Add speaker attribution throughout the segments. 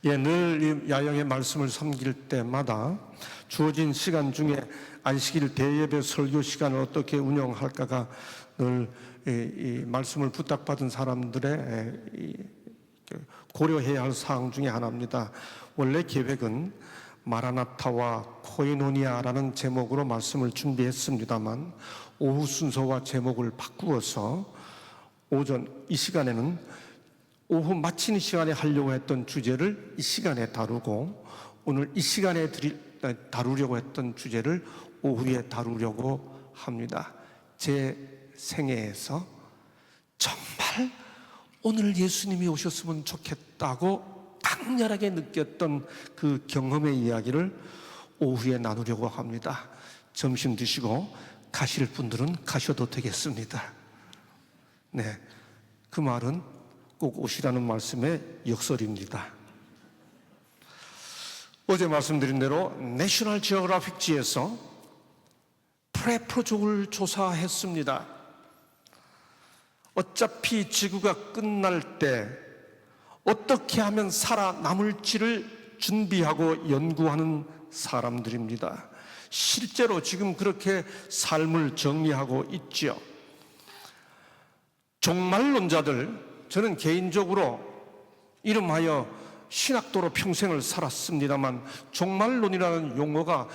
Speaker 1: 늘 이 야영의 말씀을 섬길 때마다 주어진 시간 중에 안식일 대예배 설교 시간을 어떻게 운영할까가 늘 이 말씀을 부탁받은 사람들의 고려해야 할 사항 중에 하나입니다. 원래 계획은 마라나타와 코이노니아라는 제목으로 말씀을 준비했습니다만 오후 순서와 제목을 바꾸어서 오전 이 시간에는 오후 마치는 시간에 하려고 했던 주제를 이 시간에 다루고, 오늘 이 시간에 다루려고 했던 주제를 오후에 다루려고 합니다. 제 생애에서 정말 오늘 예수님이 오셨으면 좋겠다고 강렬하게 느꼈던 그 경험의 이야기를 오후에 나누려고 합니다. 점심 드시고 가실 분들은 가셔도 되겠습니다. 네, 그 말은 꼭 오시라는 말씀의 역설입니다. 어제 말씀드린 대로 내셔널 지오그래픽지에서 프레프족을 조사했습니다. 어차피 지구가 끝날 때 어떻게 하면 살아남을지를 준비하고 연구하는 사람들입니다. 실제로 지금 그렇게 삶을 정리하고 있죠. 종말론자들, 저는 개인적으로 이름하여 신학도로 평생을 살았습니다만 종말론이라는 용어가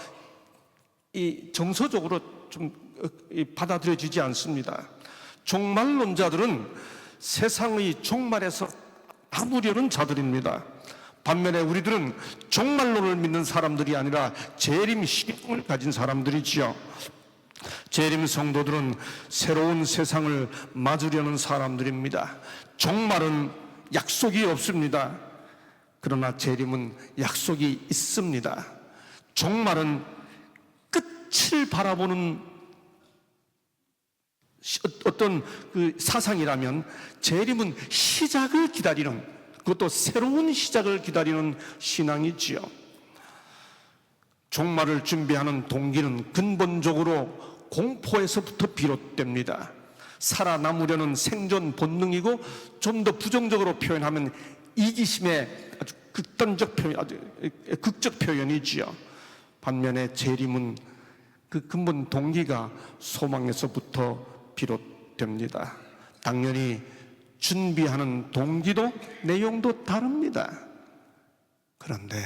Speaker 1: 이 정서적으로 좀 받아들여지지 않습니다. 종말론자들은 세상의 종말에서 남으려는 자들입니다. 반면에 우리들은 종말론을 믿는 사람들이 아니라 재림신앙을 가진 사람들이지요. 재림 성도들은 새로운 세상을 맞으려는 사람들입니다. 종말은 약속이 없습니다. 그러나 재림은 약속이 있습니다. 종말은 끝을 바라보는 어떤 그 사상이라면, 재림은 시작을 기다리는, 그것도 새로운 시작을 기다리는 신앙이지요. 종말을 준비하는 동기는 근본적으로 공포에서부터 비롯됩니다. 살아남으려는 생존 본능이고, 좀 더 부정적으로 표현하면 이기심의 아주 극단적 표현, 아주 극적 표현이지요. 반면에 재림은 그 근본 동기가 소망에서부터 비롯됩니다. 당연히 준비하는 동기도 내용도 다릅니다. 그런데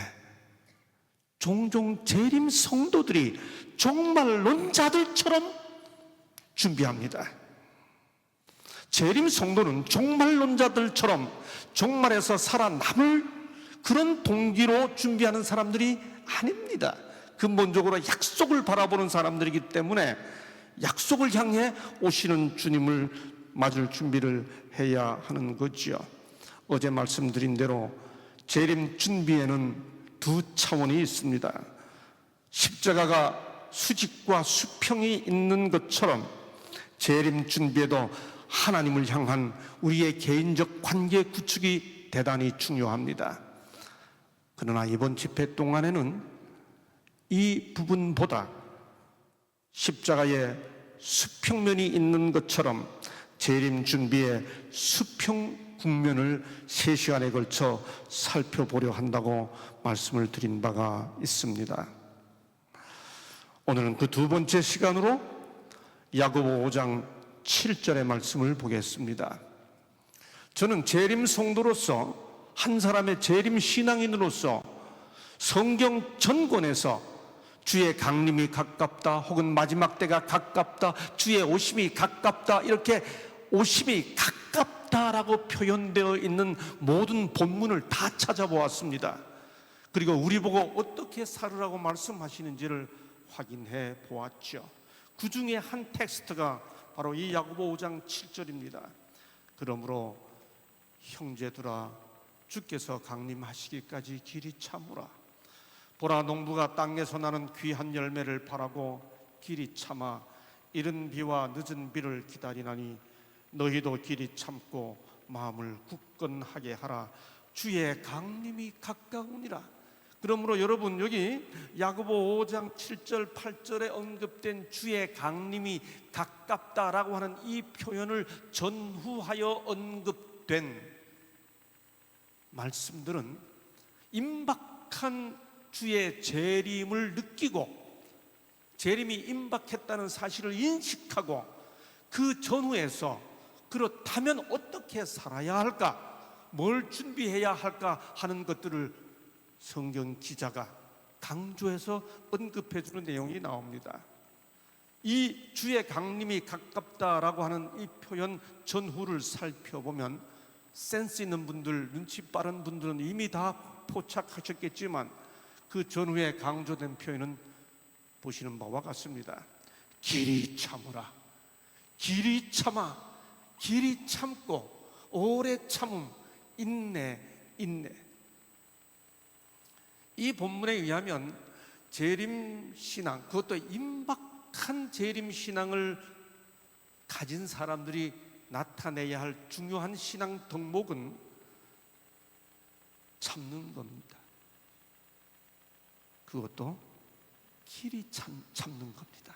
Speaker 1: 종종 재림 성도들이 종말론자들처럼 준비합니다. 재림 성도는 종말론자들처럼 종말에서 살아남을 그런 동기로 준비하는 사람들이 아닙니다. 근본적으로 약속을 바라보는 사람들이기 때문에 약속을 향해 오시는 주님을 맞을 준비를 해야 하는 거지요. 어제 말씀드린 대로 재림 준비에는 두 차원이 있습니다. 십자가가 수직과 수평이 있는 것처럼 재림 준비에도 하나님을 향한 우리의 개인적 관계 구축이 대단히 중요합니다. 그러나 이번 집회 동안에는 이 부분보다 십자가에 수평면이 있는 것처럼 재림 준비의 수평 국면을 3시간에 걸쳐 살펴보려 한다고 말씀을 드린 바가 있습니다. 오늘은 그 두 번째 시간으로 야고보 5장 7절의 말씀을 보겠습니다. 저는 재림 성도로서, 한 사람의 재림 신앙인으로서 성경 전권에서 주의 강림이 가깝다, 혹은 마지막 때가 가깝다, 주의 오심이 가깝다, 이렇게 오심이 가깝다라고 표현되어 있는 모든 본문을 다 찾아보았습니다. 그리고 우리 보고 어떻게 살으라고 말씀하시는지를 확인해 보았죠. 그 중에 한 텍스트가 바로 이 야고보 5장 7절입니다. 그러므로 형제들아, 주께서 강림하시기까지 길이 참으라. 보라, 농부가 땅에서 나는 귀한 열매를 바라고 길이 참아 이른 비와 늦은 비를 기다리나니 너희도 길이 참고 마음을 굳건하게 하라. 주의 강림이 가까우니라. 그러므로 여러분, 여기 야고보 5장 7절 8절에 언급된 주의 강림이 가깝다라고 하는 이 표현을 전후하여 언급된 말씀들은 임박한 주의 재림을 느끼고 재림이 임박했다는 사실을 인식하고 그 전후에서 그렇다면 어떻게 살아야 할까, 뭘 준비해야 할까 하는 것들을 성경 기자가 강조해서 언급해 주는 내용이 나옵니다. 이 주의 강림이 가깝다라고 하는 이 표현 전후를 살펴보면 센스 있는 분들, 눈치 빠른 분들은 이미 다 포착하셨겠지만 그 전후에 강조된 표현은 보시는 바와 같습니다. 길이 참으라, 길이 참아, 길이 참고 오래 참음, 인내. 이 본문에 의하면 재림신앙, 그것도 임박한 재림신앙을 가진 사람들이 나타내야 할 중요한 신앙 덕목은 참는 겁니다. 그것도 길이 참는 겁니다.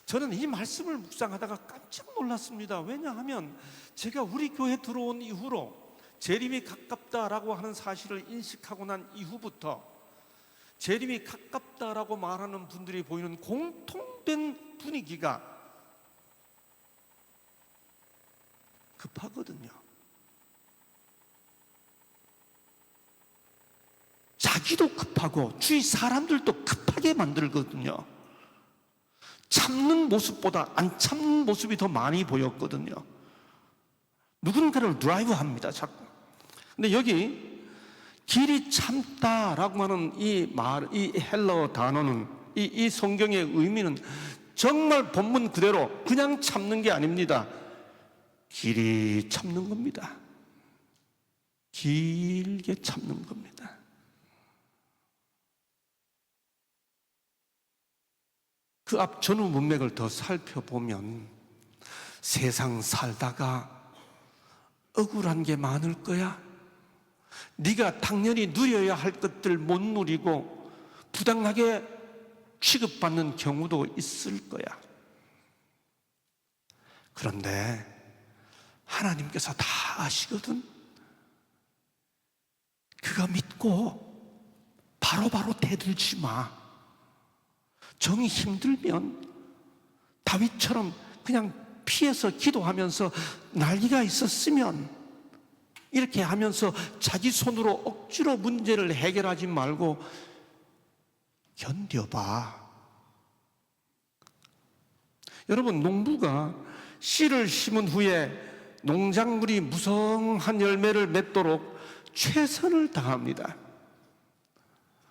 Speaker 1: 저는 이 말씀을 묵상하다가 깜짝 놀랐습니다. 왜냐하면 제가 우리 교회 들어온 이후로 재림이 가깝다라고 하는 사실을 인식하고 난 이후부터 재림이 가깝다라고 말하는 분들이 보이는 공통된 분위기가 급하거든요. 자기도 급하고 주위 사람들도 급하게 만들거든요. 참는 모습보다 안 참는 모습이 더 많이 보였거든요. 누군가를 드라이브합니다, 자꾸. 근데 여기 길이 참다라고 하는 이 말, 이 헬러 단어는, 이 성경의 의미는 정말 본문 그대로 그냥 참는 게 아닙니다. 길이 참는 겁니다. 길게 참는 겁니다. 그 앞 전후 문맥을 더 살펴보면 세상 살다가 억울한 게 많을 거야. 네가 당연히 누려야 할 것들 못 누리고 부당하게 취급받는 경우도 있을 거야. 그런데 하나님께서 다 아시거든. 그거 믿고 바로바로 대들지 마. 정이 힘들면 다윗처럼 그냥 피해서 기도하면서 난리가 있었으면 이렇게 하면서 자기 손으로 억지로 문제를 해결하지 말고 견뎌봐. 여러분, 농부가 씨를 심은 후에 농작물이 무성한 열매를 맺도록 최선을 다합니다.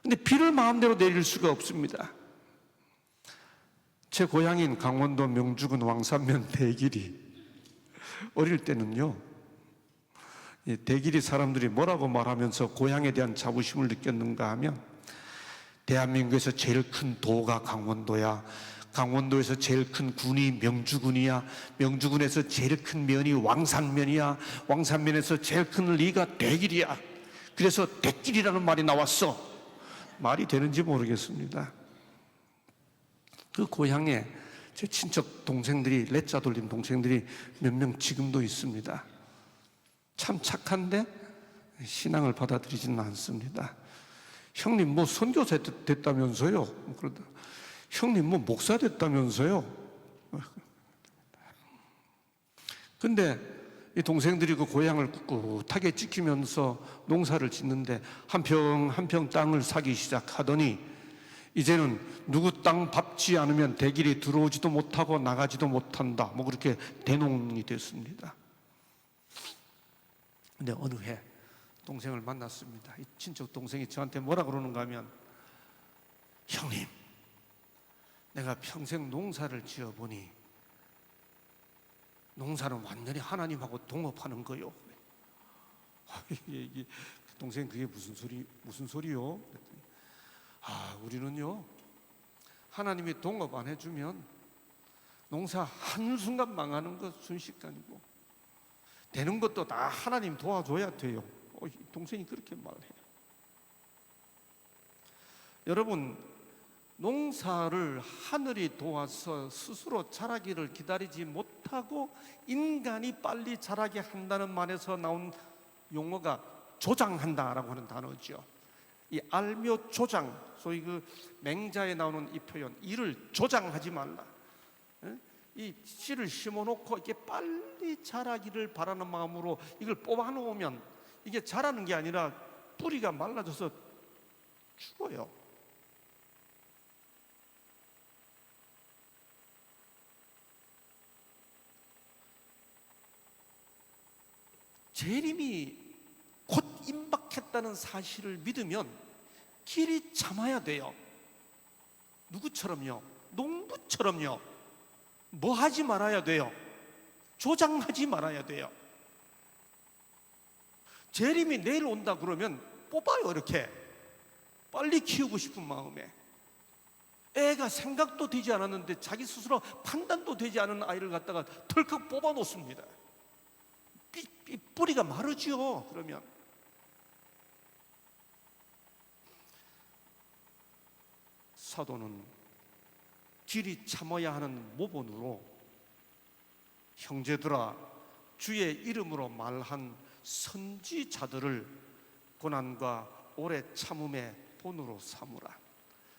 Speaker 1: 근데 비를 마음대로 내릴 수가 없습니다. 제 고향인 강원도 명주군 왕산면 대길이, 어릴 때는요, 대길이 사람들이 뭐라고 말하면서 고향에 대한 자부심을 느꼈는가 하면 대한민국에서 제일 큰 도가 강원도야, 강원도에서 제일 큰 군이 명주군이야, 명주군에서 제일 큰 면이 왕산면이야, 왕산면에서 제일 큰 리가 대길이야. 그래서 대길이라는 말이 나왔어. 말이 되는지 모르겠습니다. 그 고향에 제 친척 동생들이, 렛자 돌린 동생들이 몇 명 지금도 있습니다. 참 착한데 신앙을 받아들이지는 않습니다. 형님 뭐 선교사 됐다면서요? 그러다 형님 뭐 목사 됐다면서요? 근데 이 동생들이 그 고향을 꿋꿋하게 지키면서 농사를 짓는데 한 평 한 평 땅을 사기 시작하더니 이제는 누구 땅 밟지 않으면 대길이 들어오지도 못하고 나가지도 못한다, 뭐 그렇게 대농이 됐습니다. 근데 어느 해 동생을 만났습니다. 이 친척 동생이 저한테 뭐라 그러는가 하면, 형님, 내가 평생 농사를 지어보니 농사는 완전히 하나님하고 동업하는 거요. 동생 그게 무슨 소리요? 우리는요, 하나님이 동업 안 해주면 농사 한순간 망하는 것 순식간이고 되는 것도 다 하나님 도와줘야 돼요. 동생이 그렇게 말해요. 여러분, 농사를 하늘이 도와서 스스로 자라기를 기다리지 못하고 인간이 빨리 자라게 한다는 말에서 나온 용어가 조장한다라고 하는 단어죠. 이 알묘 조장, 소위 그 맹자에 나오는 이 표현, 이를 조장하지 말라. 이 씨를 심어놓고 이게 빨리 자라기를 바라는 마음으로 이걸 뽑아놓으면 이게 자라는 게 아니라 뿌리가 말라져서 죽어요. 재림이 곧 임박했다는 사실을 믿으면 길이 참아야 돼요. 누구처럼요? 농부처럼요. 뭐 하지 말아야 돼요? 조장하지 말아야 돼요. 재림이 내일 온다 그러면 뽑아요. 이렇게 빨리 키우고 싶은 마음에. 애가 생각도 되지 않았는데 자기 스스로 판단도 되지 않은 아이를 갖다가 덜컥 뽑아 놓습니다. 뿌리가 마르지요. 그러면 사도는 길이 참아야 하는 모본으로 형제들아 주의 이름으로 말한 선지자들을 고난과 오래 참음의 본으로 삼으라.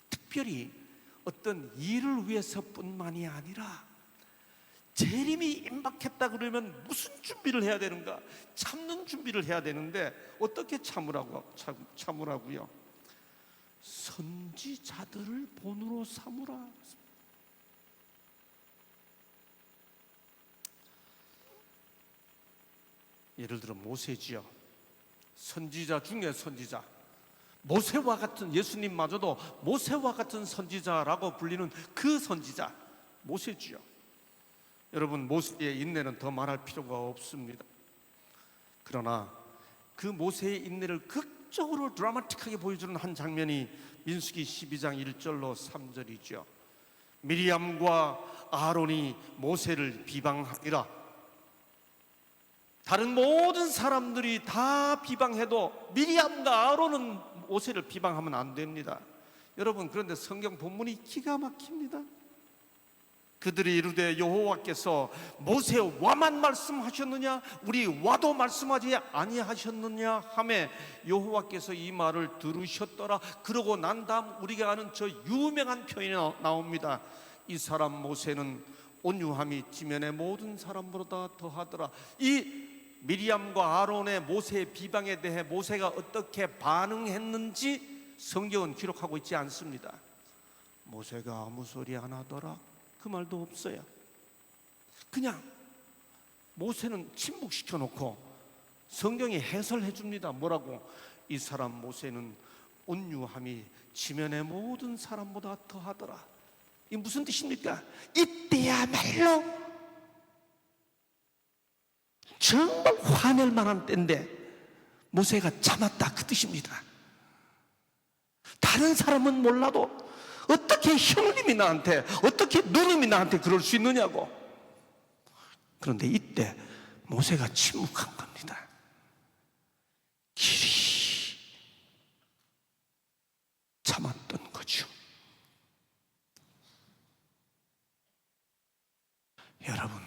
Speaker 1: 특별히 어떤 일을 위해서뿐만이 아니라 재림이 임박했다 그러면 무슨 준비를 해야 되는가? 참는 준비를 해야 되는데 어떻게 참으라고요? 선지자들을 본으로 삼으라. 예를 들어 모세지요. 선지자 중에 선지자. 모세와 같은, 예수님마저도 모세와 같은 선지자라고 불리는 그 선지자 모세지요. 여러분, 모세의 인내는 더 말할 필요가 없습니다. 그러나 그 모세의 인내를 극적으로 드라마틱하게 보여주는 한 장면이 민수기 12장 1절로 3절이죠. 미리암과 아론이 모세를 비방하니라. 다른 모든 사람들이 다 비방해도 미리암과 아론은 모세를 비방하면 안 됩니다. 여러분, 그런데 성경 본문이 기가 막힙니다. 그들이 이르되 여호와께서 모세와만 말씀하셨느냐 우리 와도 말씀하지 아니하셨느냐 하매 여호와께서 이 말을 들으셨더라. 그러고 난 다음 우리가 아는 저 유명한 표현이 나옵니다. 이 사람 모세는 온유함이 지면의 모든 사람보다 더하더라. 이 미리암과 아론의 모세의 비방에 대해 모세가 어떻게 반응했는지 성경은 기록하고 있지 않습니다. 모세가 아무 소리 안 하더라, 그 말도 없어요. 그냥 모세는 침묵시켜 놓고 성경이 해설해 줍니다. 뭐라고? 이 사람 모세는 온유함이 지면의 모든 사람보다 더하더라. 이게 무슨 뜻입니까? 이때야말로 정말 화낼 만한 때인데 모세가 참았다, 그 뜻입니다. 다른 사람은 몰라도 어떻게 형님이 나한테, 어떻게 누님이 나한테 그럴 수 있느냐고. 그런데 이때 모세가 침묵한 겁니다. 길이 참았던 거죠. 여러분,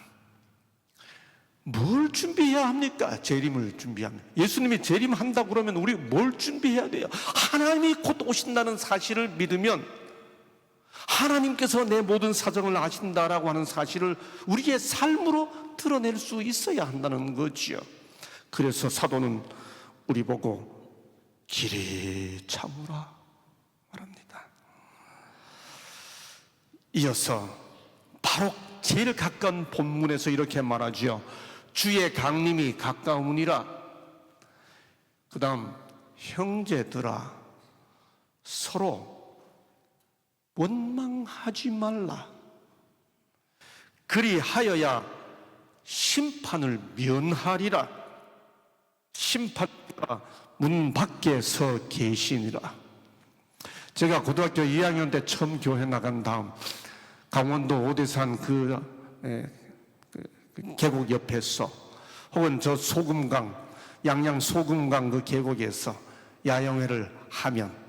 Speaker 1: 뭘 준비해야 합니까? 재림을 준비합니다. 예수님이 재림한다고 그러면 우리 뭘 준비해야 돼요? 하나님이 곧 오신다는 사실을 믿으면 하나님께서 내 모든 사정을 아신다라고 하는 사실을 우리의 삶으로 드러낼 수 있어야 한다는 거지요. 그래서 사도는 우리 보고 길이 참으라 말합니다. 이어서 바로 제일 가까운 본문에서 이렇게 말하지요. 주의 강림이 가까우니라. 그 다음 형제들아 서로 원망하지 말라. 그리하여야 심판을 면하리라. 심판자가 문 밖에 서 계시니라. 제가 고등학교 2학년 때 처음 교회 나간 다음 강원도 오대산 그 계곡 옆에서 혹은 저 소금강, 양양 소금강 그 계곡에서 야영회를 하면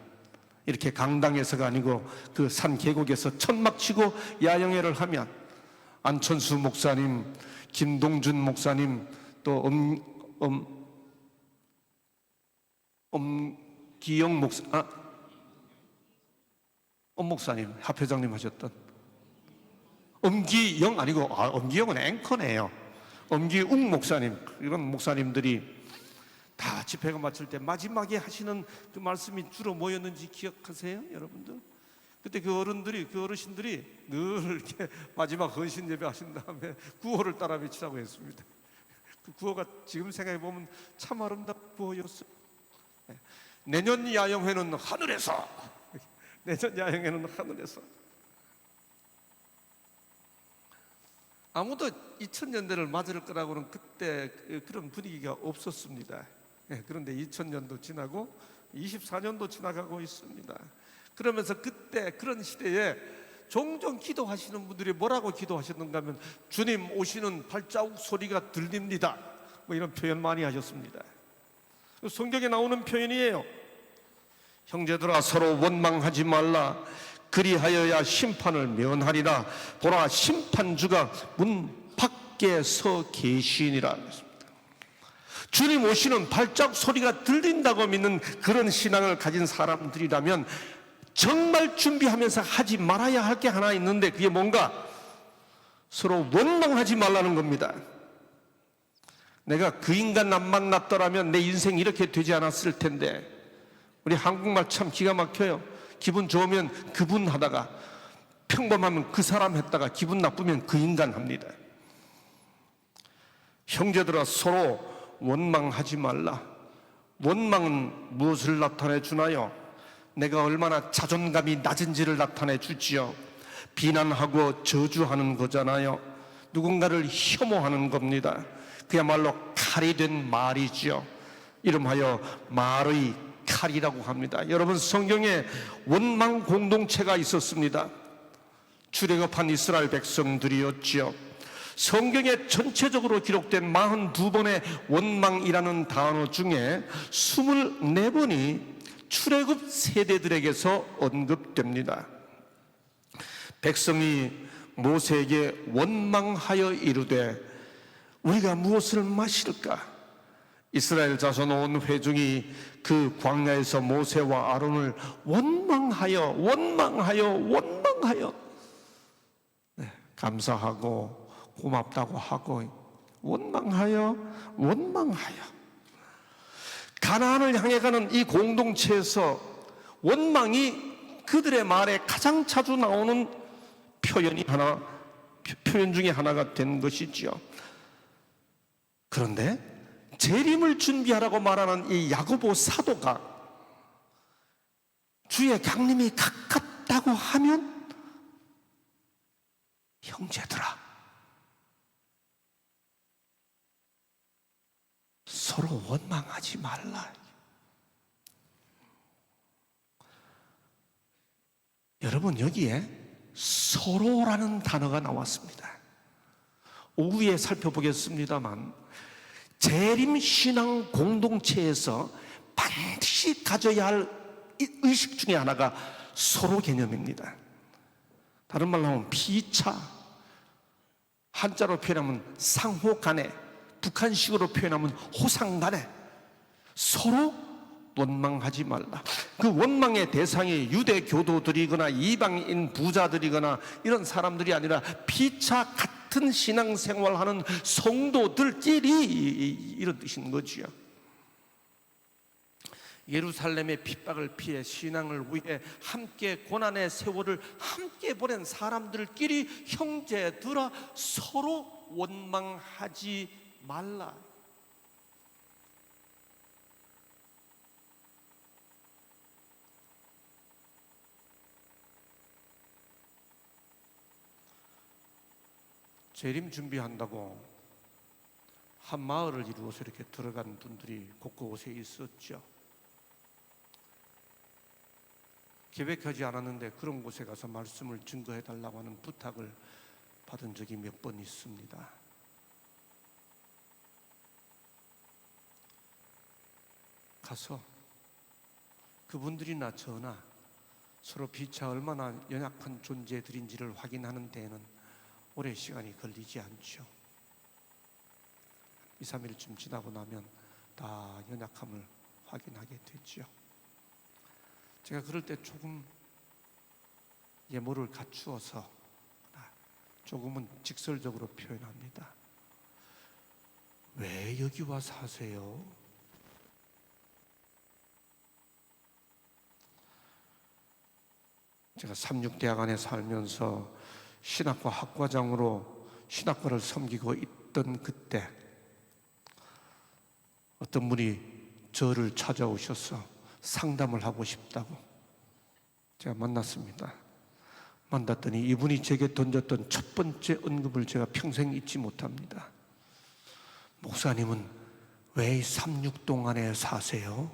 Speaker 1: 이렇게 강당에서가 아니고 그 산 계곡에서 천막 치고 야영회를 하면 안천수 목사님, 김동준 목사님, 또 기영 목사, 목사님, 합회장님 하셨던 엄기영 아니고, 엄기영은 앵커네요. 엄기웅 목사님, 이런 목사님들이 다 집회가 마칠 때 마지막에 하시는 그 말씀이 주로 뭐였는지 기억하세요, 여러분들? 그때 그 어르신들이 늘 이렇게 마지막 헌신 예배 하신 다음에 구호를 따라 외치라고 했습니다. 그 구호가 지금 생각해 보면 참 아름답은 구호였어요. 내년 야영회는 하늘에서, 내년 야영회는 하늘에서. 아무도 2000년대를 맞을 거라고는 그때 그런 분위기가 없었습니다. 그런데 2000년도 지나고 24년도 지나가고 있습니다. 그러면서 그때 그런 시대에 종종 기도하시는 분들이 뭐라고 기도하셨는가 하면 주님 오시는 발자국 소리가 들립니다, 뭐 이런 표현 많이 하셨습니다. 성경에 나오는 표현이에요. 형제들아 서로 원망하지 말라. 그리하여야 심판을 면하리라. 보라 심판주가 문 밖에 서 계시니라. 주님 오시는 발자국 소리가 들린다고 믿는 그런 신앙을 가진 사람들이라면 정말 준비하면서 하지 말아야 할 게 하나 있는데, 그게 뭔가? 서로 원망하지 말라는 겁니다. 내가 그 인간 안 만났더라면 내 인생 이렇게 되지 않았을 텐데. 우리 한국말 참 기가 막혀요. 기분 좋으면 그분 하다가, 평범하면 그 사람 했다가, 기분 나쁘면 그 인간 합니다. 형제들아 서로 원망하지 말라. 원망은 무엇을 나타내 주나요? 내가 얼마나 자존감이 낮은지를 나타내 주지요. 비난하고 저주하는 거잖아요. 누군가를 혐오하는 겁니다. 그야말로 칼이 된 말이지요. 이름하여 말의 칼이라고 합니다. 여러분, 성경에 원망 공동체가 있었습니다. 출애굽한 이스라엘 백성들이었지요. 성경에 전체적으로 기록된 42번의 원망이라는 단어 중에 24번이 출애굽 세대들에게서 언급됩니다. 백성이 모세에게 원망하여 이르되 우리가 무엇을 마실까? 이스라엘 자손 온 회중이 그 광야에서 모세와 아론을 원망하여 감사하고 고맙다고 하고 원망하여 가나안을 향해 가는 이 공동체에서 원망이 그들의 말에 가장 자주 나오는 표현 중에 하나가 된 것이지요. 그런데 재림을 준비하라고 말하는 이 야고보 사도가 주의 강림이 가깝다고 하면 형제들아 서로 원망하지 말라. 여러분, 여기에 서로라는 단어가 나왔습니다. 오후에 살펴보겠습니다만 재림신앙 공동체에서 반드시 가져야 할 의식 중에 하나가 서로 개념입니다. 다른 말로 하면 피차, 한자로 표현하면 상호간에, 북한식으로 표현하면 호상간에 서로 원망하지 말라. 그 원망의 대상이 유대 교도들이거나 이방인 부자들이거나 이런 사람들이 아니라 피차 같은 신앙생활하는 성도들끼리 이런 뜻인 거지요. 예루살렘의 핍박을 피해 신앙을 위해 함께 고난의 세월을 함께 보낸 사람들끼리 형제들아 서로 원망하지 말라. 재림 준비한다고 한 마을을 이루어서 이렇게 들어간 분들이 곳곳에 있었죠. 계획하지 않았는데 그런 곳에 가서 말씀을 증거해 달라고 하는 부탁을 받은 적이 몇 번 있습니다. 가서 그분들이나 저나 서로 피차 얼마나 연약한 존재들인지를 확인하는 데에는 오래 시간이 걸리지 않죠. 2, 3일쯤 지나고 나면 다 연약함을 확인하게 되죠. 제가 그럴 때 조금 예모를 갖추어서 조금은 직설적으로 표현합니다. 왜 여기 와 사세요? 제가 삼육대학원에 살면서 신학과 학과장으로 신학과를 섬기고 있던 그때 어떤 분이 저를 찾아오셔서 상담을 하고 싶다고 제가 만났습니다. 만났더니 이분이 제게 던졌던 첫 번째 언급을 제가 평생 잊지 못합니다. 목사님은 왜 이 삼육동안에 사세요?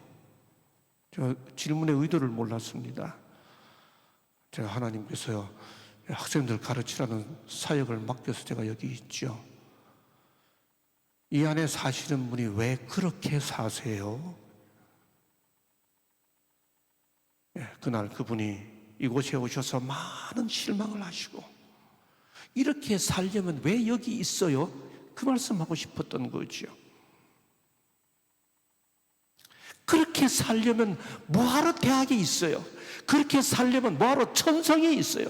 Speaker 1: 저 질문의 의도를 몰랐습니다. 제가 하나님께서 학생들 가르치라는 사역을 맡겨서 제가 여기 있죠. 이 안에 사시는 분이 왜 그렇게 사세요? 그날 그분이 이곳에 오셔서 많은 실망을 하시고 이렇게 살려면 왜 여기 있어요? 그 말씀하고 싶었던 거죠. 그렇게 살려면 뭐하러 대학에 있어요? 그렇게 살려면 뭐하러 천성에 있어요?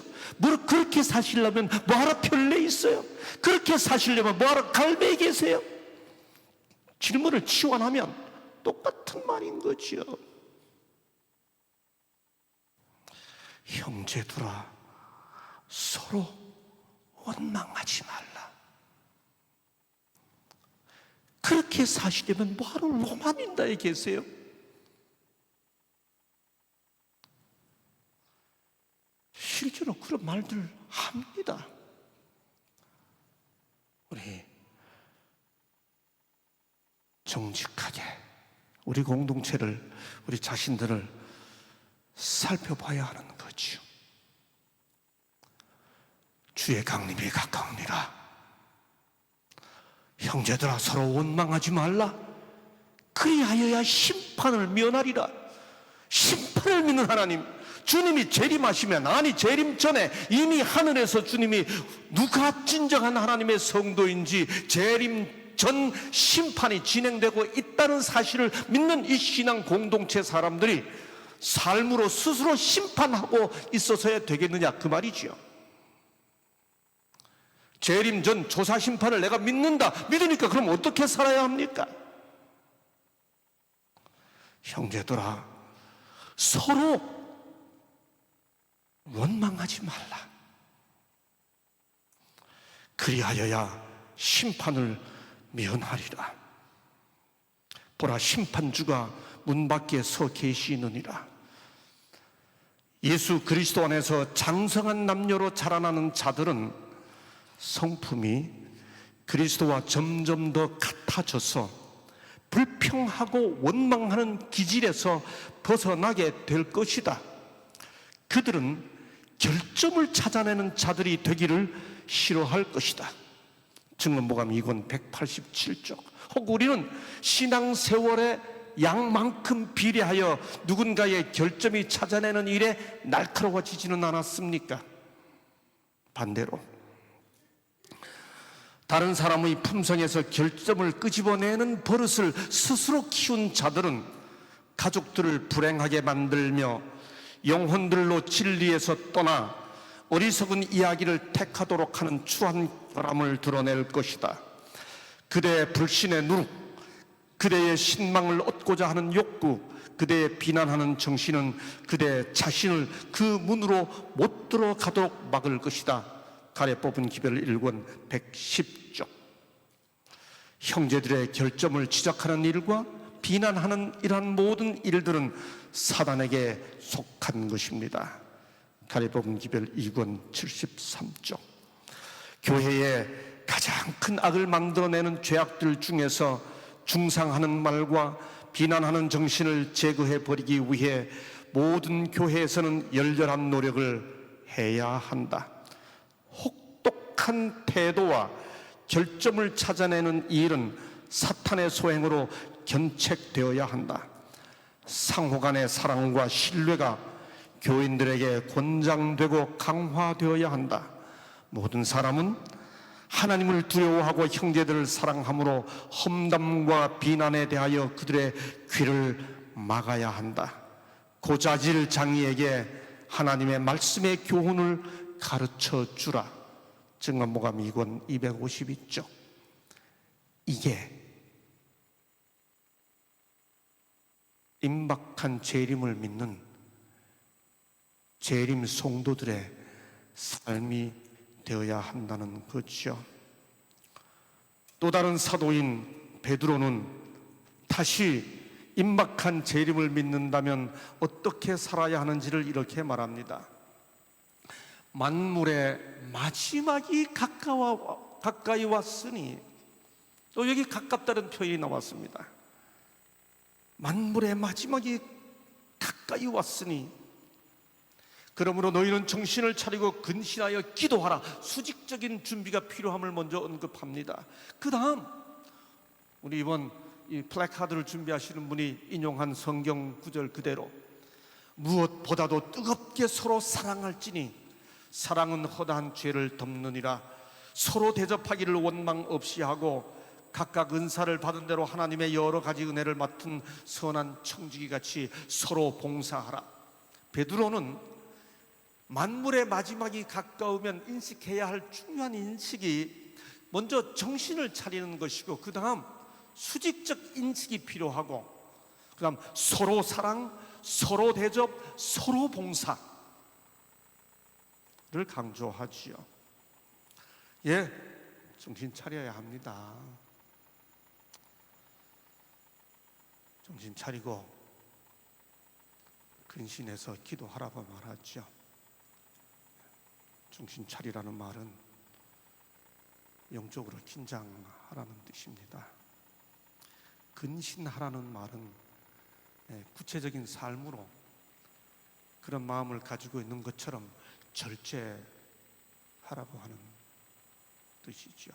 Speaker 1: 그렇게 사시려면 뭐하러 편례에 있어요? 그렇게 사시려면 뭐하러 갈매에 계세요? 질문을 치환하면 똑같은 말인 거죠. 형제들아, 서로 원망하지 말라. 그렇게 사시려면 뭐하러 로마닌다에 계세요? 실제로 그런 말들 합니다. 우리 정직하게 우리 공동체를, 우리 자신들을 살펴봐야 하는 거죠. 주의 강림이 가까우니라. 형제들아, 서로 원망하지 말라. 그리하여야 심판을 면하리라. 심판을 믿는 하나님, 주님이 재림하시면, 아니 재림 전에 이미 하늘에서 주님이 누가 진정한 하나님의 성도인지 재림 전 심판이 진행되고 있다는 사실을 믿는 이 신앙 공동체 사람들이 삶으로 스스로 심판하고 있어서야 되겠느냐, 그 말이지요. 재림 전 조사 심판을 내가 믿는다. 믿으니까 그럼 어떻게 살아야 합니까? 형제들아, 서로 원망하지 말라. 그리하여야 심판을 면하리라. 보라, 심판주가 문 밖에 서 계시느니라. 예수 그리스도 안에서 장성한 남녀로 자라나는 자들은 성품이 그리스도와 점점 더 같아져서 불평하고 원망하는 기질에서 벗어나게 될 것이다. 그들은 결점을 찾아내는 자들이 되기를 싫어할 것이다. 증언보감 2권 187쪽. 혹 우리는 신앙 세월의 양만큼 비례하여 누군가의 결점이 찾아내는 일에 날카로워지지는 않았습니까? 반대로 다른 사람의 품성에서 결점을 끄집어내는 버릇을 스스로 키운 자들은 가족들을 불행하게 만들며 영혼들로 진리에서 떠나 어리석은 이야기를 택하도록 하는 추한 결함을 드러낼 것이다. 그대의 불신의 누룩, 그대의 신망을 얻고자 하는 욕구, 그대의 비난하는 정신은 그대 자신을 그 문으로 못 들어가도록 막을 것이다. 가래 뽑은 기별 1권 110쪽. 형제들의 결점을 지적하는 일과 비난하는 이러한 모든 일들은 사단에게 속한 것입니다. 가래 뽑은 기별 2권 73쪽. 교회의 가장 큰 악을 만들어내는 죄악들 중에서 중상하는 말과 비난하는 정신을 제거해 버리기 위해 모든 교회에서는 열렬한 노력을 해야 한다. 혹독한 태도와 결점을 찾아내는 이 일은 사탄의 소행으로 견책되어야 한다. 상호 간의 사랑과 신뢰가 교인들에게 권장되고 강화되어야 한다. 모든 사람은 하나님을 두려워하고 형제들을 사랑함으로 험담과 비난에 대하여 그들의 귀를 막아야 한다. 고자질 장이에게 하나님의 말씀의 교훈을 가르쳐 주라. 증언모감 2권 252쪽. 이게 임박한 재림을 믿는 재림 성도들의 삶이 되어야 한다는 거죠. 또 다른 사도인 베드로는 다시 임박한 재림을 믿는다면 어떻게 살아야 하는지를 이렇게 말합니다. 만물의 마지막이 가까이 왔으니, 또 여기 가깝다는 표현이 나왔습니다. 만물의 마지막이 가까이 왔으니 그러므로 너희는 정신을 차리고 근신하여 기도하라. 수직적인 준비가 필요함을 먼저 언급합니다. 그 다음 우리 이번 이 플래카드를 준비하시는 분이 인용한 성경 구절 그대로 무엇보다도 뜨겁게 서로 사랑할지니 사랑은 허다한 죄를 덮느니라. 서로 대접하기를 원망 없이 하고 각각 은사를 받은 대로 하나님의 여러 가지 은혜를 맡은 선한 청지기 같이 서로 봉사하라. 베드로는 만물의 마지막이 가까우면 인식해야 할 중요한 인식이 먼저 정신을 차리는 것이고, 그 다음 수직적 인식이 필요하고, 그 다음 서로 사랑, 서로 대접, 서로 봉사를 강조하지요. 예, 정신 차려야 합니다. 정신 차리고 근신해서 기도하라고 말하죠. 정신 차리라는 말은 영적으로 긴장하라는 뜻입니다. 근신하라는 말은 구체적인 삶으로 그런 마음을 가지고 있는 것처럼 절제하라고 하는 뜻이죠.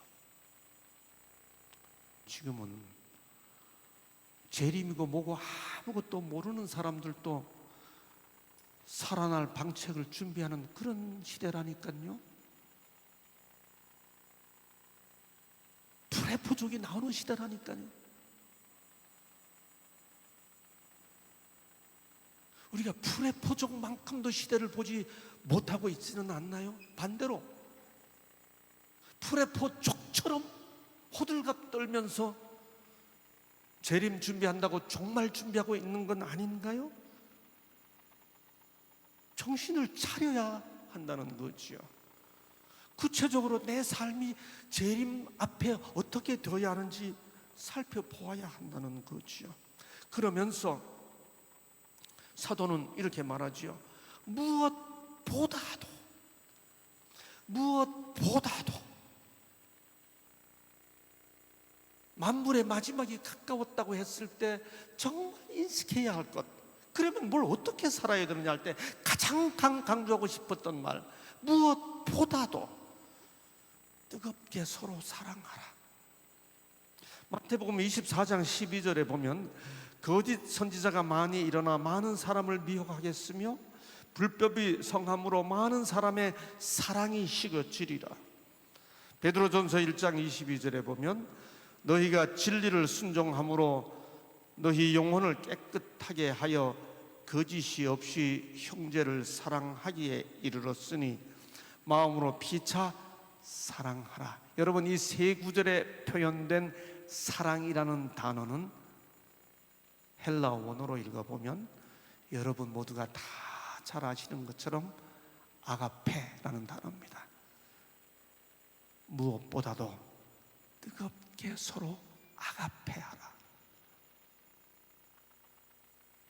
Speaker 1: 지금은 재림이고 뭐고 아무것도 모르는 사람들도 살아날 방책을 준비하는 그런 시대라니까요. 불의포족이 나오는 시대라니까요. 우리가 불의포족만큼도 시대를 보지 못하고 있지는 않나요? 반대로 불의포족처럼 호들갑 떨면서 재림 준비한다고 정말 준비하고 있는 건 아닌가요? 정신을 차려야 한다는 거지요. 구체적으로 내 삶이 재림 앞에 어떻게 되어야 하는지 살펴보아야 한다는 거지요. 그러면서 사도는 이렇게 말하지요. 무엇보다도 만물의 마지막이 가까웠다고 했을 때 정말 인식해야 할 것, 그러면 뭘 어떻게 살아야 되느냐 할 때 가장 강조하고 싶었던 말, 무엇보다도 뜨겁게 서로 사랑하라. 마태복음 24장 12절에 보면 거짓 선지자가 많이 일어나 많은 사람을 미혹하겠으며 불법이 성함으로 많은 사람의 사랑이 식어지리라. 베드로전서 1장 22절에 보면 너희가 진리를 순종함으로 너희 영혼을 깨끗하게 하여 거짓이 없이 형제를 사랑하기에 이르렀으니 마음으로 피차 사랑하라. 여러분, 이 세 구절에 표현된 사랑이라는 단어는 헬라어 원어로 읽어보면 여러분 모두가 다 잘 아시는 것처럼 아가페라는 단어입니다. 무엇보다도 뜨겁게 서로 아가페하라.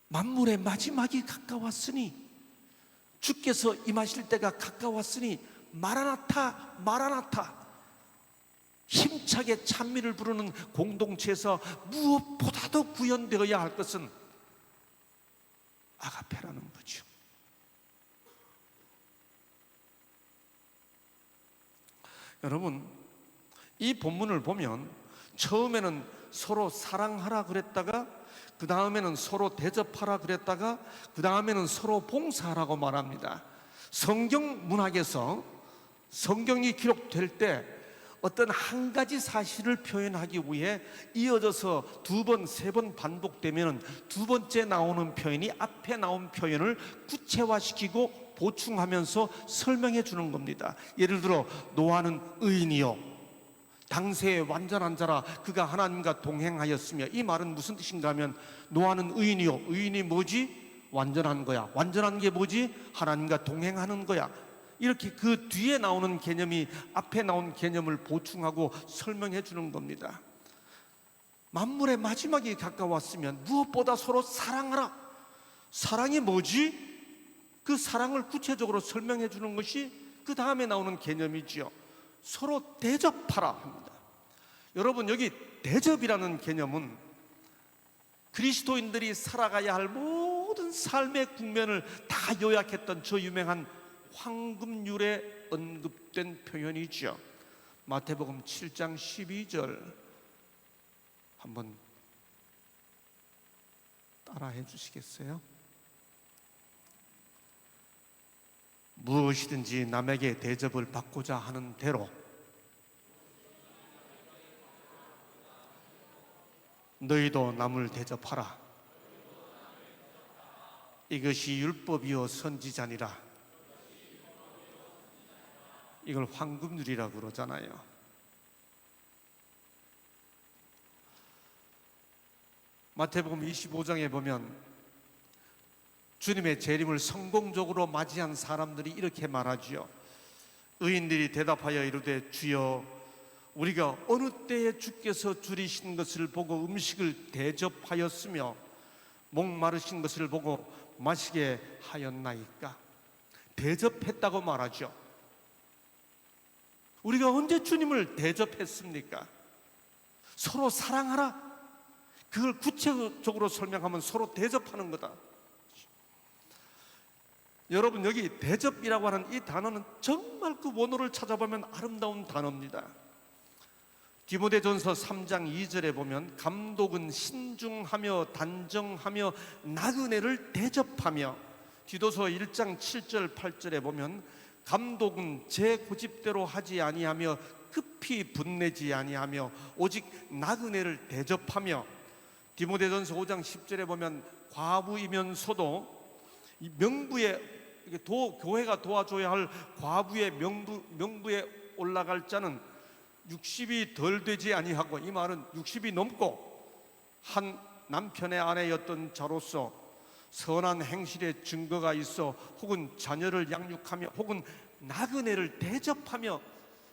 Speaker 1: 만물의 마지막이 가까웠으니, 주께서 임하실 때가 가까웠으니 마라나타 마라나타, 힘차게 찬미를 부르는 공동체에서 무엇보다도 구현되어야 할 것은 아가페라는 거죠. 여러분, 이 본문을 보면 처음에는 서로 사랑하라 그랬다가, 그 다음에는 서로 대접하라 그랬다가, 그 다음에는 서로 봉사하라고 말합니다. 성경 문학에서 성경이 기록될 때 어떤 한 가지 사실을 표현하기 위해 이어져서 두 번, 세 번 반복되면 두 번째 나오는 표현이 앞에 나온 표현을 구체화시키고 보충하면서 설명해 주는 겁니다. 예를 들어 노아는 의인이요 당세의 완전한 자라 그가 하나님과 동행하였으며, 이 말은 무슨 뜻인가 하면 노아는 의인이요, 의인이 뭐지? 완전한 거야. 완전한 게 뭐지? 하나님과 동행하는 거야. 이렇게 그 뒤에 나오는 개념이 앞에 나온 개념을 보충하고 설명해 주는 겁니다. 만물의 마지막이 가까웠으면 무엇보다 서로 사랑하라. 사랑이 뭐지? 그 사랑을 구체적으로 설명해 주는 것이 그 다음에 나오는 개념이지요. 서로 대접하라 합니다. 여러분, 여기 대접이라는 개념은 그리스도인들이 살아가야 할 모든 삶의 국면을 다 요약했던 저 유명한 황금률에 언급된 표현이죠. 마태복음 7장 12절 한번 따라해 주시겠어요? 무엇이든지 남에게 대접을 받고자 하는 대로 너희도 남을 대접하라. 이것이 율법이요 선지자니라. 이걸 황금률이라고 그러잖아요. 마태복음 25장에 보면 주님의 재림을 성공적으로 맞이한 사람들이 이렇게 말하지요. 의인들이 대답하여 이르되 주여 우리가 어느 때에 주께서 줄이신 것을 보고 음식을 대접하였으며 목마르신 것을 보고 마시게 하였나이까. 대접했다고 말하죠. 우리가 언제 주님을 대접했습니까? 서로 사랑하라. 그걸 구체적으로 설명하면 서로 대접하는 거다. 여러분, 여기 대접이라고 하는 이 단어는 정말 그 원어를 찾아보면 아름다운 단어입니다. 디모데전서 3장 2절에 보면 감독은 신중하며 단정하며 나그네를 대접하며, 디도서 1장 7절 8절에 보면 감독은 제 고집대로 하지 아니하며 급히 분내지 아니하며 오직 나그네를 대접하며, 디모데전서 5장 10절에 보면 과부이면서도 명부에 교회가 도와줘야 할 과부의 명부에 올라갈 자는 60이 덜 되지 아니하고, 이 말은 60이 넘고 한 남편의 아내였던 자로서 선한 행실의 증거가 있어 혹은 자녀를 양육하며 혹은 나그네를 대접하며,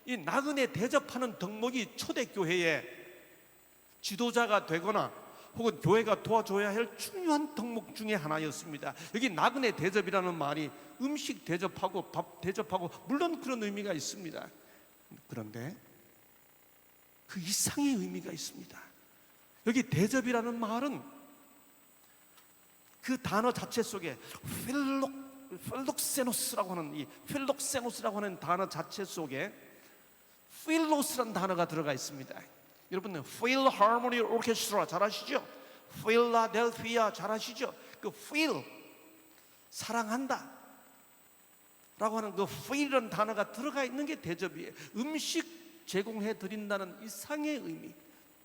Speaker 1: 이 나그네 대접하는 덕목이 초대교회의 지도자가 되거나 혹은 교회가 도와줘야 할 중요한 덕목 중에 하나였습니다. 여기 나그네 대접이라는 말이 음식 대접하고 밥 대접하고 물론 그런 의미가 있습니다. 그런데 그 이상의 의미가 있습니다. 여기 대접이라는 말은 그 단어 자체 속에 필록세노스라고 하는 이 필록세노스라고 하는 단어 자체 속에 필로스라는 단어가 들어가 있습니다. 여러분, 필하모니 오케스트라 잘 아시죠? 필라델피아 잘 아시죠? 그 필, 사랑한다 라고 하는 그 필이라는 단어가 들어가 있는 게 대접이에요. 음식 제공해 드린다는 이상의 의미,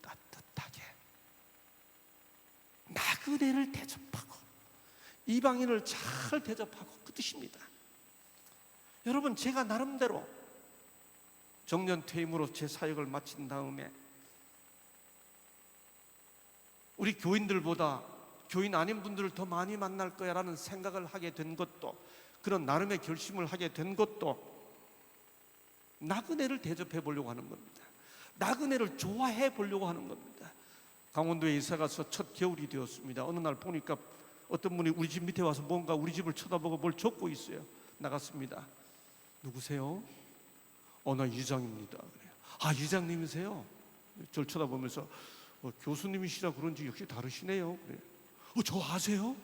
Speaker 1: 따뜻하게 나그네를 대접하고 이방인을 잘 대접하고, 그 뜻입니다. 여러분, 제가 나름대로 정년 퇴임으로 제 사역을 마친 다음에 우리 교인들보다 교인 아닌 분들을 더 많이 만날 거야 라는 생각을 하게 된 것도, 그런 나름의 결심을 하게 된 것도 나그네를 대접해 보려고 하는 겁니다. 나그네를 좋아해 보려고 하는 겁니다. 강원도에 이사 가서 첫 겨울이 되었습니다. 어느 날 보니까 어떤 분이 우리 집 밑에 와서 뭔가 우리 집을 쳐다보고 뭘 적고 있어요. 나갔습니다. 누구세요? 나 이장입니다. 그래요. 아, 이장님이세요? 저를 쳐다보면서 교수님이시라 그런지 역시 다르시네요. 그래요. 저 아세요?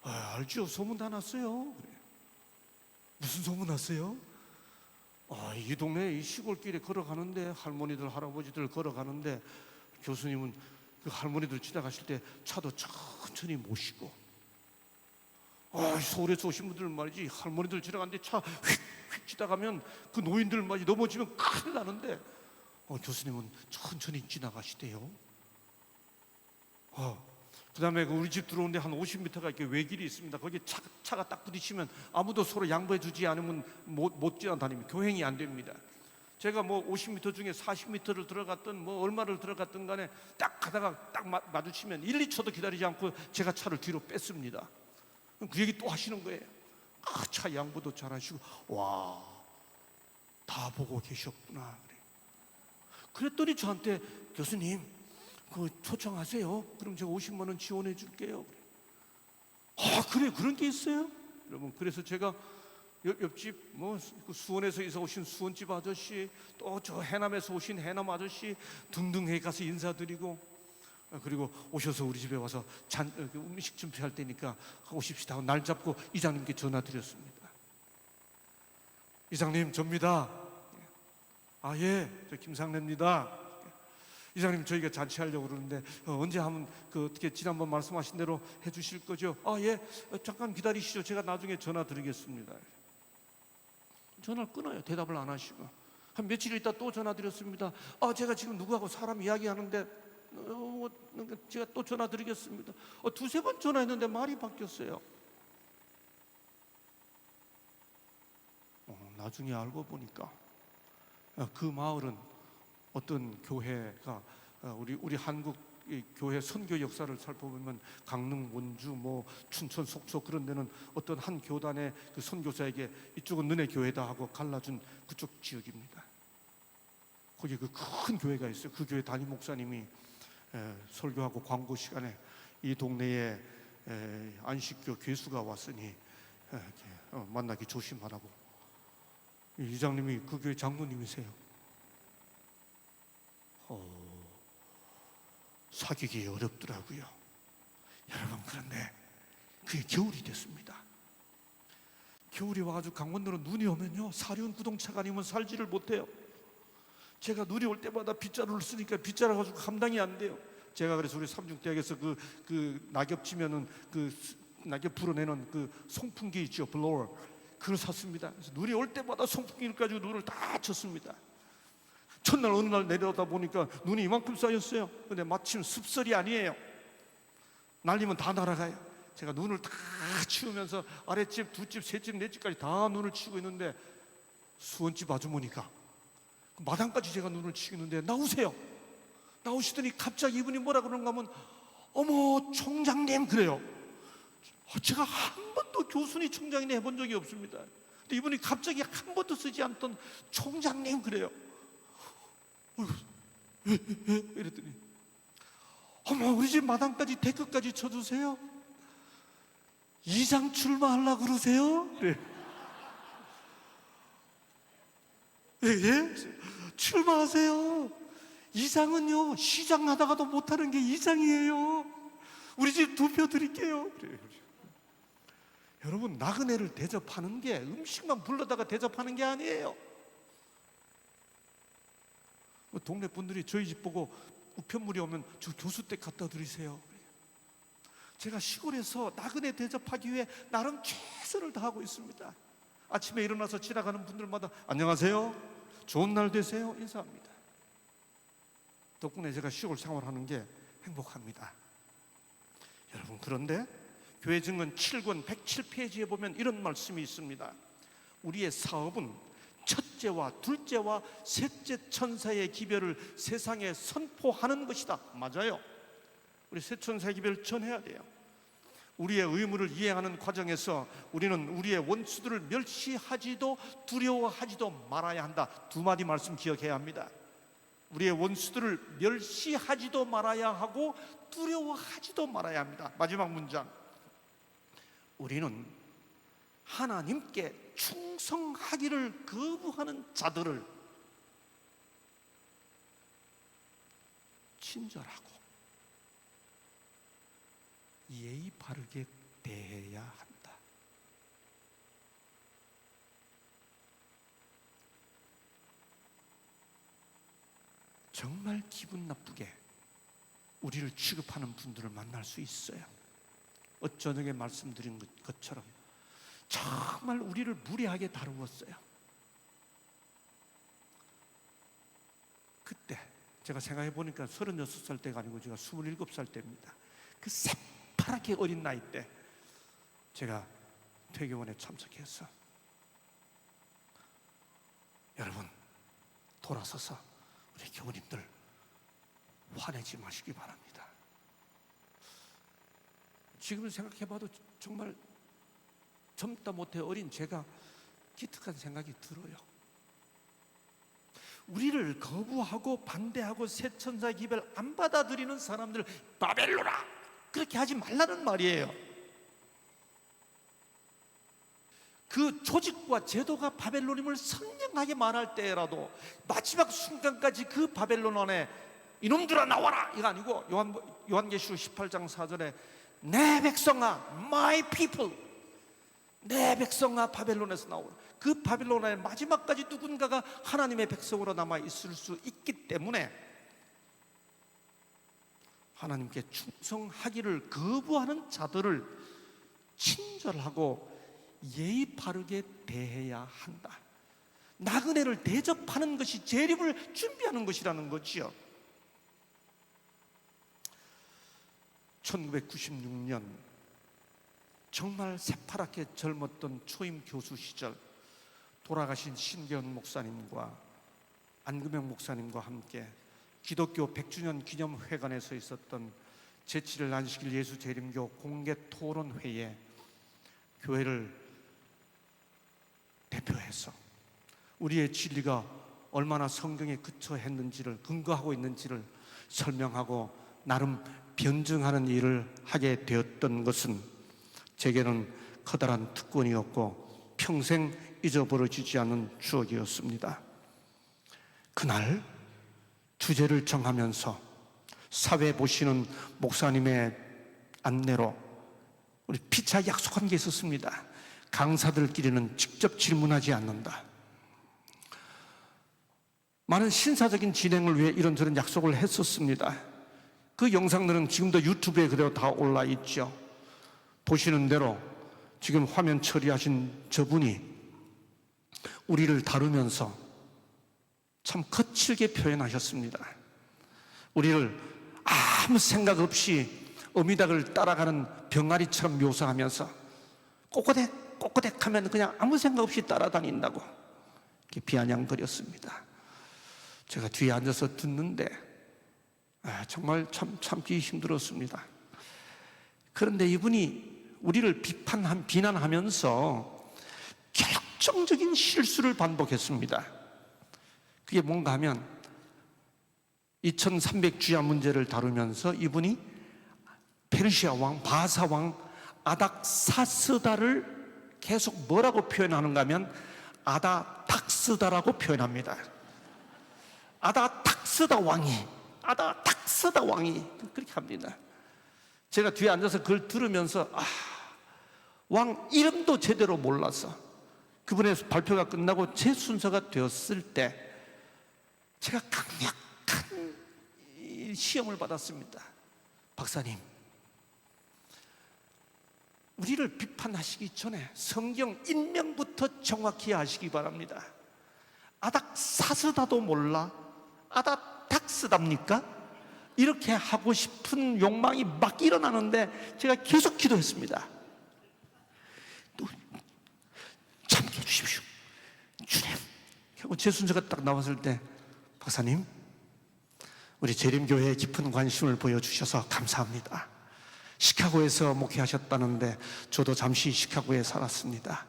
Speaker 1: 알죠. 소문 다 났어요. 그래요. 무슨 소문 났어요? 이 동네 이 시골길에 걸어가는데 할머니들 할아버지들 걸어가는데 교수님은 그 할머니들 지나가실 때 차도 천천히 모시고 서울에서 오신 분들 말이지, 할머니들 지나가는데 차 휙휙 지나가면 그 노인들 말이지 넘어지면 큰일 나는데 교수님은 천천히 지나가시대요. 그다음에 우리 집 들어오는데 한 50m가 이렇게 외길이 있습니다. 거기 차가 딱 부딪히면 아무도 서로 양보해 주지 않으면 못 지나다닙니다. 교행이 안 됩니다. 제가 뭐 50m 중에 40m를 들어갔든 뭐 얼마를 들어갔든 간에 딱 가다가 딱 마주치면 1, 2초도 기다리지 않고 제가 차를 뒤로 뺐습니다. 그 얘기 또 하시는 거예요. 차 양보도 잘하시고, 와, 다 보고 계셨구나. 그랬더니 저한테, 교수님, 초청하세요. 그럼 제가 50만 원 지원해 줄게요. 그래, 그런 게 있어요? 여러분, 그래서 제가 옆집 수원에서 이사 오신 수원집 아저씨, 또 저 해남에서 오신 해남 아저씨 등등해 가서 인사드리고, 그리고 오셔서 우리 집에 와서 음식 준비할 때니까 오십시다 하고 날 잡고 이장님께 전화 드렸습니다. 이장님, 접니다. 예, 저 김상래입니다. 이장님, 저희가 잔치하려고 그러는데 언제 하면 어떻게 지난번 말씀하신 대로 해주실 거죠? 예, 잠깐 기다리시죠. 제가 나중에 전화 드리겠습니다. 전화를 끊어요. 대답을 안 하시고. 한 며칠 있다 또 전화 드렸습니다. 제가 지금 누구하고 사람 이야기하는데 제가 또 전화 드리겠습니다. 두세 번 전화했는데 말이 바뀌었어요. 나중에 알고 보니까 그 마을은 어떤 교회가 우리 한국 교회 선교 역사를 살펴보면 강릉, 원주, 춘천, 속초 그런 데는 어떤 한 교단의 그 선교사에게 이쪽은 너네 교회다 하고 갈라준 그쪽 지역입니다. 거기 그 큰 교회가 있어요. 그 교회 담임 목사님이 설교하고 광고 시간에 이 동네에 안식교 괴수가 왔으니 만나기 조심하라고. 이장님이 그 교회 장로님이세요. 사귀기 어렵더라고요. 여러분, 그런데 그게 겨울이 됐습니다. 겨울이 와가지고 강원도는 눈이 오면요, 사륜 구동차가 아니면 살지를 못해요. 제가 눈이 올 때마다 빗자루를 쓰니까 빗자루 가지고 감당이 안 돼요. 제가 그래서 우리 삼중대학에서 그 낙엽 치면은 그 낙엽 불어내는 그 송풍기 있죠, 블로어, 그걸 샀습니다. 그래서 눈이 올 때마다 송풍기를 가지고 눈을 다 쳤습니다. 첫날 어느 날 내려다 보니까 눈이 이만큼 쌓였어요. 근데 마침 습설이 아니에요. 날리면 다 날아가요. 제가 눈을 다 치우면서 아랫집, 두집, 세집, 네집까지 다 눈을 치고 있는데 수원집 아주머니가 마당까지 제가 눈을 치고 있는데 나오세요. 나오시더니 갑자기 이분이 뭐라 그러는가 하면 어머 총장님 그래요. 제가 한 번도 교순이 총장님 해본 적이 없습니다. 근데 이분이 갑자기 한 번도 쓰지 않던 총장님 그래요. 이랬더니 어머 우리 집 마당까지 데크까지 쳐주세요. 이장 출마하려고 그러세요? 그래. 예? 출마하세요. 이장은요 시장 하다가도 못하는 게 이장이에요. 우리 집 2표 드릴게요. 그래. 여러분, 나그네를 대접하는 게 음식만 불러다가 대접하는 게 아니에요. 동네 분들이 저희 집 보고 우편물이 오면 저 교수 댁 갖다 드리세요. 제가 시골에서 나그네 대접하기 위해 나름 최선을 다하고 있습니다. 아침에 일어나서 지나가는 분들마다 안녕하세요, 좋은 날 되세요 인사합니다. 덕분에 제가 시골 생활하는 게 행복합니다. 여러분, 그런데 교회 증언 7권 107페이지에 보면 이런 말씀이 있습니다. 우리의 사업은 첫째와 둘째와 셋째 천사의 기별을 세상에 선포하는 것이다. 맞아요. 우리 세 천사의 기별을 전해야 돼요. 우리의 의무를 이행하는 과정에서 우리는 우리의 원수들을 멸시하지도 두려워하지도 말아야 한다. 2마디 말씀 기억해야 합니다. 우리의 원수들을 멸시하지도 말아야 하고 두려워하지도 말아야 합니다. 마지막 문장, 우리는 하나님께 충성하기를 거부하는 자들을 친절하고 예의 바르게 대해야 한다. 정말 기분 나쁘게 우리를 취급하는 분들을 만날 수 있어요. 어쩌녁에 말씀드린 것처럼 정말 우리를 무례하게 다루었어요. 그때 제가 생각해 보니까 36살 때가 아니고 제가 27살 때입니다. 그 새파랗게 어린 나이 때 제가 퇴교원에 참석해서 여러분 돌아서서 우리 교우님들 화내지 마시기 바랍니다. 지금 생각해봐도 정말 젊다 못해 어린 제가 기특한 생각이 들어요. 우리를 거부하고 반대하고 새천사 기별 안 받아들이는 사람들 바벨로라 그렇게 하지 말라는 말이에요. 그 조직과 제도가 바벨론임을 선명하게 말할 때라도 마지막 순간까지 그 바벨론 안에 이놈들아 나와라 이거 아니고 요한계시록 18장 4절에 내 백성아 my people 내 백성아 바벨론에서 나오라. 그 바벨론 안에 마지막까지 누군가가 하나님의 백성으로 남아 있을 수 있기 때문에 하나님께 충성하기를 거부하는 자들을 친절하고 예의 바르게 대해야 한다. 나그네를 대접하는 것이 재림을 준비하는 것이라는 거지요. 1996년 정말 새파랗게 젊었던 초임 교수 시절 돌아가신 신계현 목사님과 안금영 목사님과 함께 기독교 100주년 기념회관에서 있었던 제7일 안식일 예수재림교 공개 토론회에 교회를 대표해서 우리의 진리가 얼마나 성경에 그쳐했는지를 근거하고 있는지를 설명하고 나름 변증하는 일을 하게 되었던 것은 제게는 커다란 특권이었고 평생 잊어버려지지 않는 추억이었습니다. 그날 주제를 정하면서 사회 보시는 목사님의 안내로 우리 피차 약속한 게 있었습니다. 강사들끼리는 직접 질문하지 않는다. 많은 신사적인 진행을 위해 이런저런 약속을 했었습니다. 그 영상들은 지금도 유튜브에 그대로 다 올라 있죠. 보시는 대로 지금 화면 처리하신 저분이 우리를 다루면서 참 거칠게 표현하셨습니다. 우리를 아무 생각 없이 어미닭을 따라가는 병아리처럼 묘사하면서 꼬꼬댁 하면 그냥 아무 생각 없이 따라다닌다고 이렇게 비아냥거렸습니다. 제가 뒤에 앉아서 듣는데 정말 참기 힘들었습니다. 그런데 이분이 우리를 비난하면서 결정적인 실수를 반복했습니다. 그게 뭔가 하면 2300주야 문제를 다루면서 이분이 페르시아 왕 바사 왕 아닥사스다를 계속 뭐라고 표현하는가 하면 아다닥스다라고 표현합니다. 아다닥스다 왕이 그렇게 합니다. 제가 뒤에 앉아서 그걸 들으면서 왕 이름도 제대로 몰라서 그분의 발표가 끝나고 제 순서가 되었을 때 제가 강력한 시험을 받았습니다. 박사님, 우리를 비판하시기 전에 성경 인명부터 정확히 아시기 바랍니다. 아닥사스다도 몰라? 아다닥스답니까? 이렇게 하고 싶은 욕망이 막 일어나는데 제가 계속 기도했습니다. 또 참게 해주십시오, 주님. 하고 제 순서가 딱 나왔을 때 박사님, 우리 재림교회에 깊은 관심을 보여주셔서 감사합니다. 시카고에서 목회하셨다는데 저도 잠시 시카고에 살았습니다.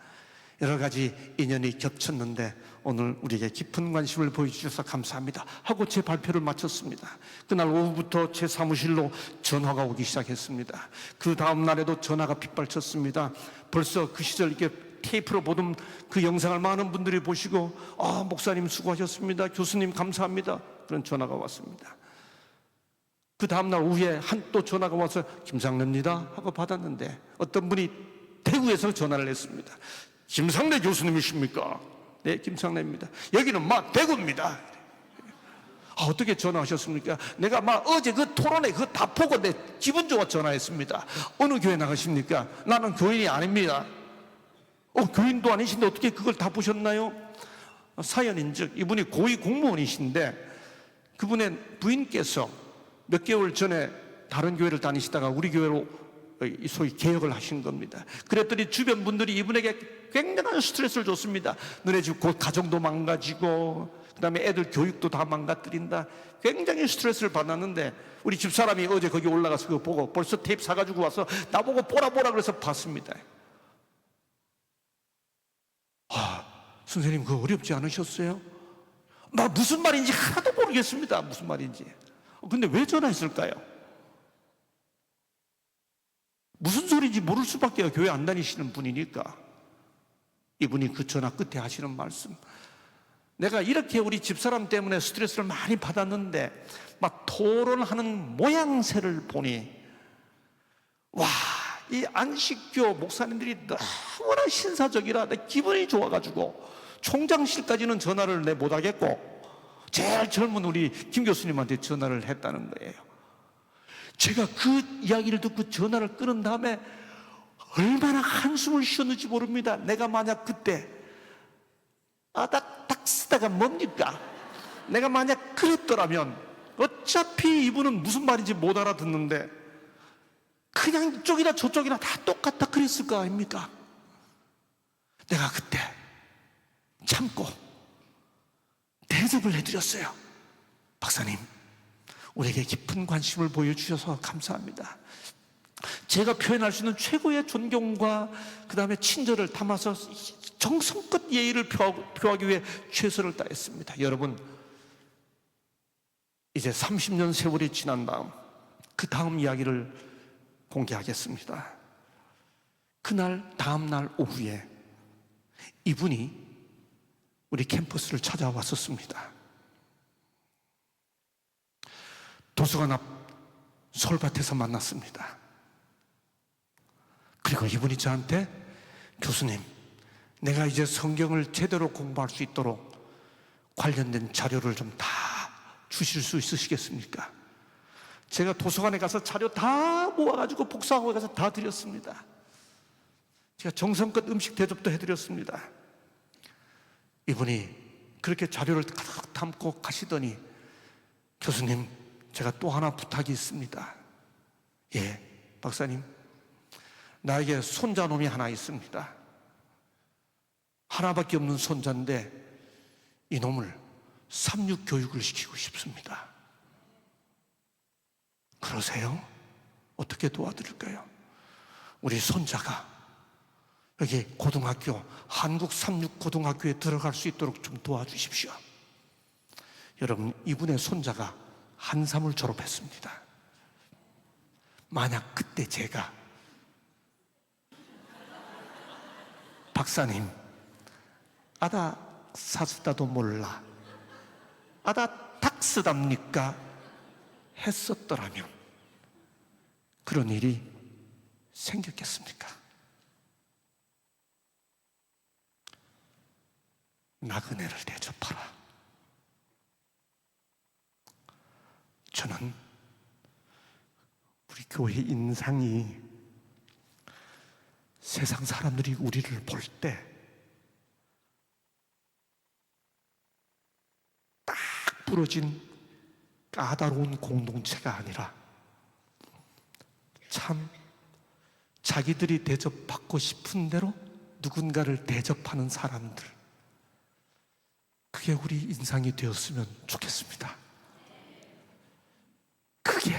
Speaker 1: 여러 가지 인연이 겹쳤는데 오늘 우리에게 깊은 관심을 보여주셔서 감사합니다 하고 제 발표를 마쳤습니다. 그날 오후부터 제 사무실로 전화가 오기 시작했습니다. 그 다음 날에도 전화가 빗발쳤습니다. 벌써 그 시절 이렇게 테이프로 보던 그 영상을 많은 분들이 보시고 목사님 수고하셨습니다, 교수님 감사합니다, 그런 전화가 왔습니다. 그 다음날 오후에 또 전화가 와서 김상래입니다 하고 받았는데 어떤 분이 대구에서 전화를 했습니다. 김상래 교수님이십니까? 네, 김상래입니다. 여기는 대구입니다. 어떻게 전화하셨습니까? 내가 막 어제 그 토론회 그거 다 보고 내 기분 좋아 전화했습니다. 어느 교회 나가십니까? 나는 교인이 아닙니다. 교인도 아니신데 어떻게 그걸 다 보셨나요? 사연인즉 이분이 고위 공무원이신데 그분의 부인께서 몇 개월 전에 다른 교회를 다니시다가 우리 교회로 소위 개혁을 하신 겁니다. 그랬더니 주변 분들이 이분에게 굉장한 스트레스를 줬습니다. 너네 집 곧 가정도 망가지고 그 다음에 애들 교육도 다 망가뜨린다. 굉장히 스트레스를 받았는데 우리 집사람이 어제 거기 올라가서 그거 보고 벌써 테이프 사가지고 와서 나보고 보라 그래서 봤습니다. 선생님 그거 어렵지 않으셨어요? 나 무슨 말인지 하나도 모르겠습니다. 무슨 말인지. 근데 왜 전화했을까요? 무슨 소리인지 모를 수밖에 교회 안 다니시는 분이니까. 이분이 그 전화 끝에 하시는 말씀, 내가 이렇게 우리 집사람 때문에 스트레스를 많이 받았는데 막 토론하는 모양새를 보니 와, 이 안식교 목사님들이 너무나 신사적이라 내 기분이 좋아가지고 총장실까지는 전화를 내 못하겠고 제일 젊은 우리 김 교수님한테 전화를 했다는 거예요. 제가 그 이야기를 듣고 전화를 끊은 다음에 얼마나 한숨을 쉬었는지 모릅니다. 내가 만약 그때 닥스다가 뭡니까? 내가 만약 그랬더라면 어차피 이분은 무슨 말인지 못 알아듣는데 그냥 이쪽이나 저쪽이나 다 똑같다 그랬을 거 아닙니까? 내가 그때 참고 대접을 해드렸어요. 박사님, 우리에게 깊은 관심을 보여주셔서 감사합니다. 제가 표현할 수 있는 최고의 존경과 그 다음에 친절을 담아서 정성껏 예의를 표하기 위해 최선을 다했습니다. 여러분, 이제 30년 세월이 지난 그 다음 이야기를 공개하겠습니다. 그날 다음 날 오후에 이분이 우리 캠퍼스를 찾아왔었습니다. 도서관 앞 솔밭에서 만났습니다. 그리고 이분이 저한테 교수님, 내가 이제 성경을 제대로 공부할 수 있도록 관련된 자료를 좀 다 주실 수 있으시겠습니까? 제가 도서관에 가서 자료 다 모아가지고 복사하고 가서 다 드렸습니다. 제가 정성껏 음식 대접도 해드렸습니다. 이분이 그렇게 자료를 가득 담고 가시더니 교수님, 제가 또 하나 부탁이 있습니다. 예, 박사님, 나에게 손자놈이 하나 있습니다. 하나밖에 없는 손자인데 이놈을 삼육 교육을 시키고 싶습니다. 그러세요? 어떻게 도와드릴까요? 우리 손자가 여기 고등학교, 한국 삼육고등학교에 들어갈 수 있도록 좀 도와주십시오. 여러분, 이분의 손자가 한삼을 졸업했습니다. 만약 그때 제가 박사님, 아다 사스다도 몰라, 아다 닥스답니까? 했었더라면 그런 일이 생겼겠습니까? 나그네를 대접하라. 저는 우리 교회 인상이 세상 사람들이 우리를 볼 때 딱 부러진 까다로운 공동체가 아니라 참 자기들이 대접받고 싶은 대로 누군가를 대접하는 사람들, 그게 우리 인상이 되었으면 좋겠습니다. 그게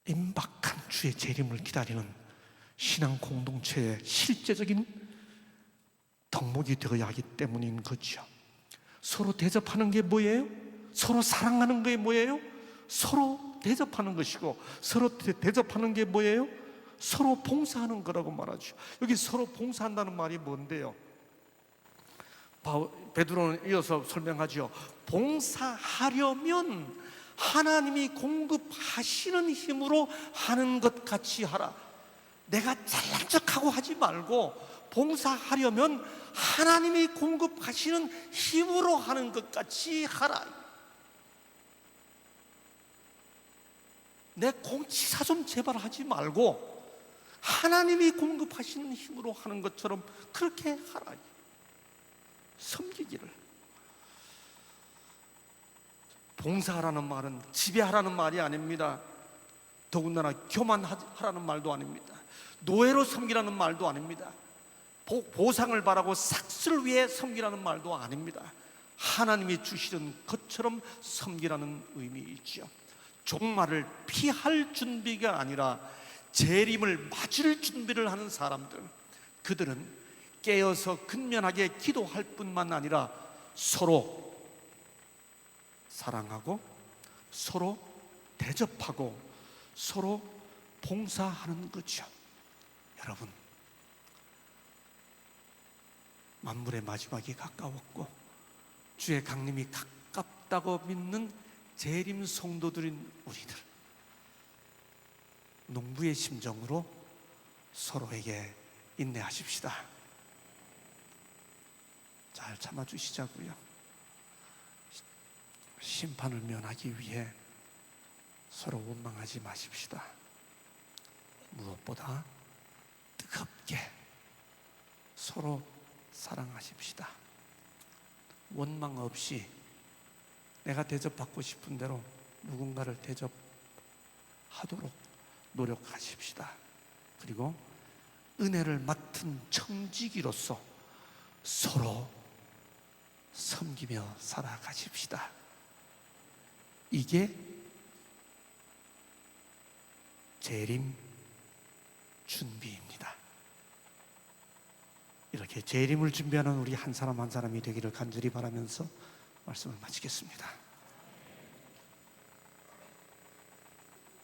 Speaker 1: 임박한 주의 재림을 기다리는 신앙 공동체의 실제적인 덕목이 되어야 하기 때문인 거죠. 서로 대접하는 게 뭐예요? 서로 사랑하는 게 뭐예요? 서로 대접하는 것이고, 서로 대접하는 게 뭐예요? 서로 봉사하는 거라고 말하죠. 여기 서로 봉사한다는 말이 뭔데요? 베드로는 이어서 설명하죠. 봉사하려면 하나님이 공급하시는 힘으로 하는 것 같이 하라. 내가 잘난 척하고 하지 말고 봉사하려면 하나님이 공급하시는 힘으로 하는 것 같이 하라. 내 공치사 좀 제발 하지 말고 하나님이 공급하시는 힘으로 하는 것처럼 그렇게 하라. 섬기기를. 봉사하라는 말은 지배하라는 말이 아닙니다. 더군다나 교만하라는 말도 아닙니다. 노예로 섬기라는 말도 아닙니다. 보상을 바라고 삭슬 위해 섬기라는 말도 아닙니다. 하나님이 주시는 것처럼 섬기라는 의미이지요. 종말을 피할 준비가 아니라 재림을 맞을 준비를 하는 사람들, 그들은 깨어서 근면하게 기도할 뿐만 아니라 서로 사랑하고 서로 대접하고 서로 봉사하는 거죠. 여러분, 만물의 마지막이 가까웠고 주의 강림이 가깝다고 믿는 재림 성도들인 우리들, 농부의 심정으로 서로에게 인내하십시다. 잘 참아주시자고요. 심판을 면하기 위해 서로 원망하지 마십시다. 무엇보다 뜨겁게 서로 사랑하십시다. 원망 없이 내가 대접받고 싶은 대로 누군가를 대접하도록 노력하십시다. 그리고 은혜를 맡은 청지기로서 서로 섬기며 살아가십시다. 이게 재림 준비입니다. 이렇게 재림을 준비하는 우리 한 사람 한 사람이 되기를 간절히 바라면서 말씀을 마치겠습니다.